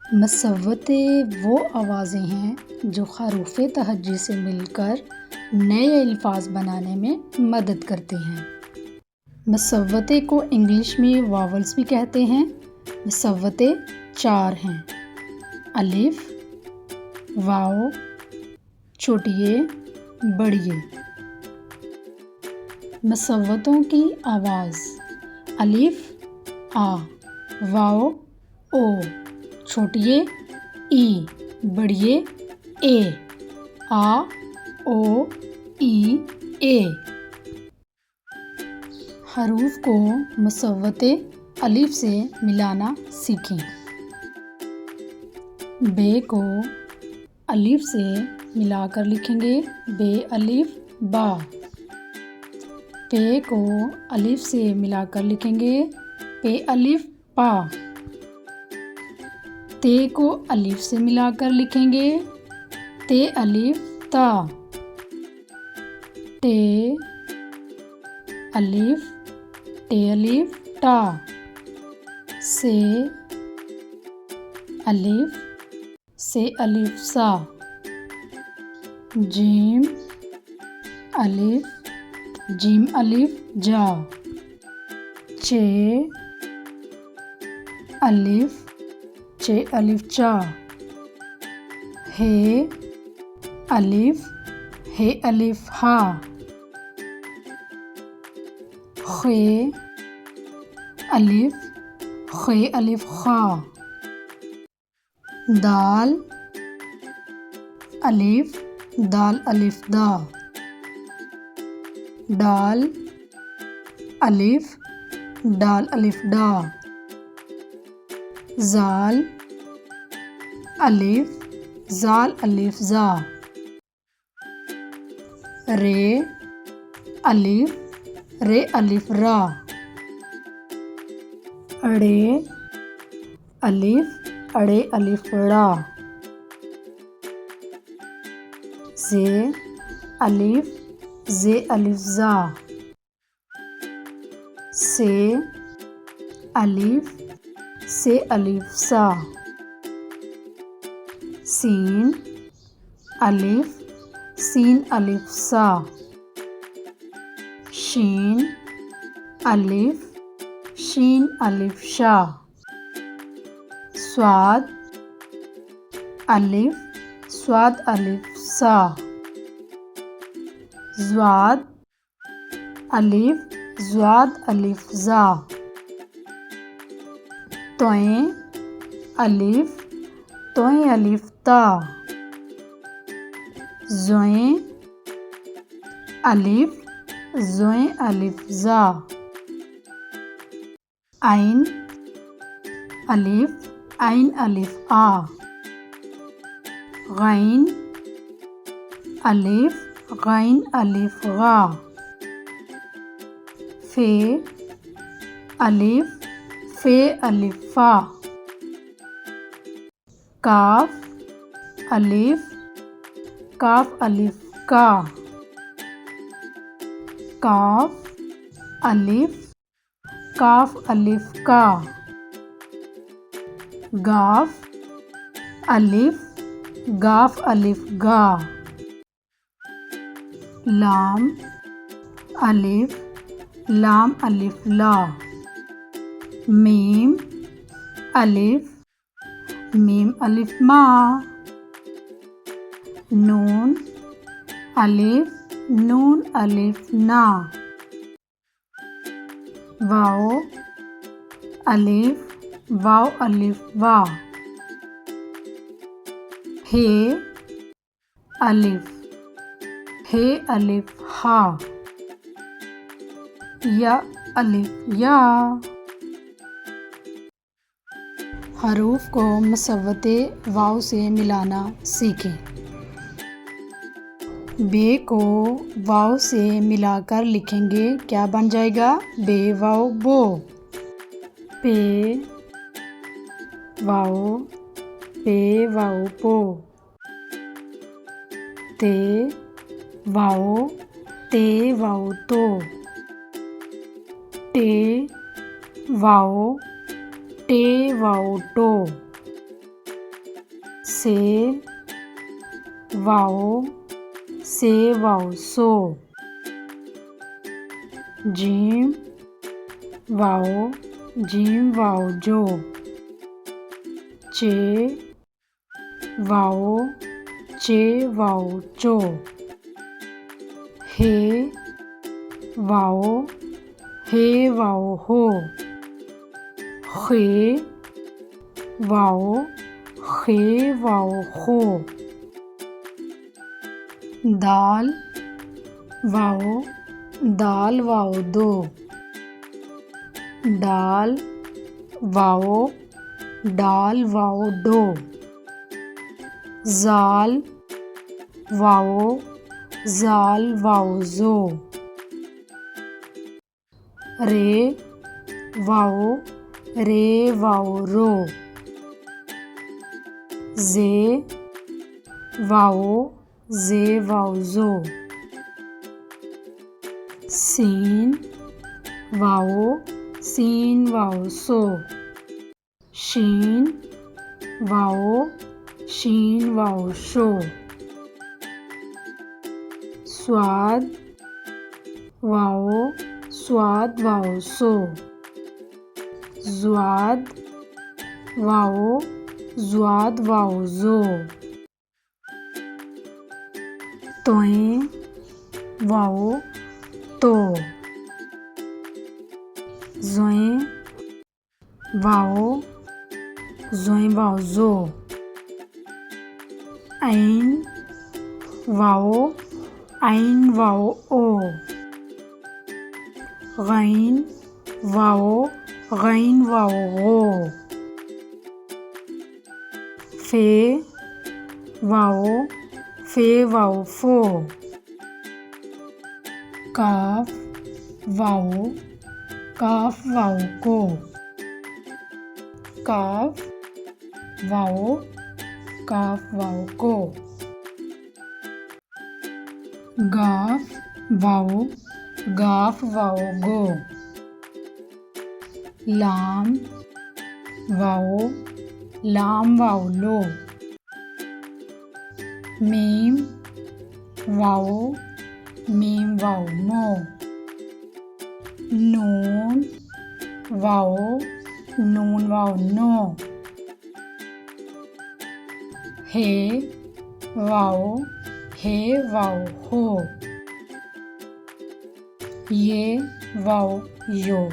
मसव्वतें वो आवाज़ें हैं जो हरूफ़ तहज्जी से मिलकर नए अल्फाज बनाने में मदद करते हैं। मसव्वतें को इंग्लिश में वावल्स भी कहते हैं। मसव्वतें 4 हैं: अलिफ, वाव, छोटिये, बड़िये। मसव्वतों की आवाज़: अलिफ आ, वाव ओ, छोटिये ई, बड़िये ए, आ ओ ई ए। हरूफ को मुसव्वते अलिफ से मिलाना सीखें। बे को अलिफ से मिलाकर लिखेंगे बे अलिफ बा। पे को अलिफ से मिलाकर लिखेंगे पे अलिफ पा। ते को अलिफ से मिलाकर लिखेंगे ते अलिफ ता। टे अलिफ टा। से अलिफ सा। जीम अलिफ जा। चे अलिफ चा। हे अलिफ हा। खे अलिफ खा। दाल अलिफ दा। डाल अलिफ डा। जाल अलिफ जा। रे अलिफ रा। अड़े अलिफ ड़ा। जे अलिफ जा। से अलिफ सा। सीन अलिफ सा। शीन अलिफ शा। स्वाद अलिफ सा। ज़्वाद अलिफ जा। तोएं अलिफ ता। ज़ोएं अलिफ जा। आइन अलिफ आ। गैन अलिफ गा। फे अलिफ फा। काफ अलिफ का। काफ अलिफ का। गाफ अलिफ गा। लाम अलिफ ला। मीम अलिफ मा। नून अलिफ ना। वाव अलिफ वा। हे अलिफ हा। या अलिफ या। हरूफ को मुसव्वते वाव से मिलाना सीखें। बे को वाव से मिलाकर लिखेंगे, क्या बन जाएगा? बे वाव बो। पे वाव पो। ते वाव तो। टे वाव टो। से वाओ सो। जीम वाओ जो। चे वाओ चो। हे वाओ हो। खे वाओ हो। दाल वाओ दो। डाल वाओ डो। जाल वाओ जो। रे वाओ रो। जे वाओ जो। सीन वाओ सो। शीन वाओ शो। स्वाद वाओ सो। ज़्वाद वाओ जो। तोएं वाओ तो। ज़ोएं वाओ जो। ऐन वाओ ओ। गैन वाओ गो। फे वाओ फो। काफ वाओ को। काफ वाओ को। गाफ वाओ गो। लाम वाओ लो। मीम वाओ नो। नून वाओ नो। हे वाओ हो। ये वाओ यो।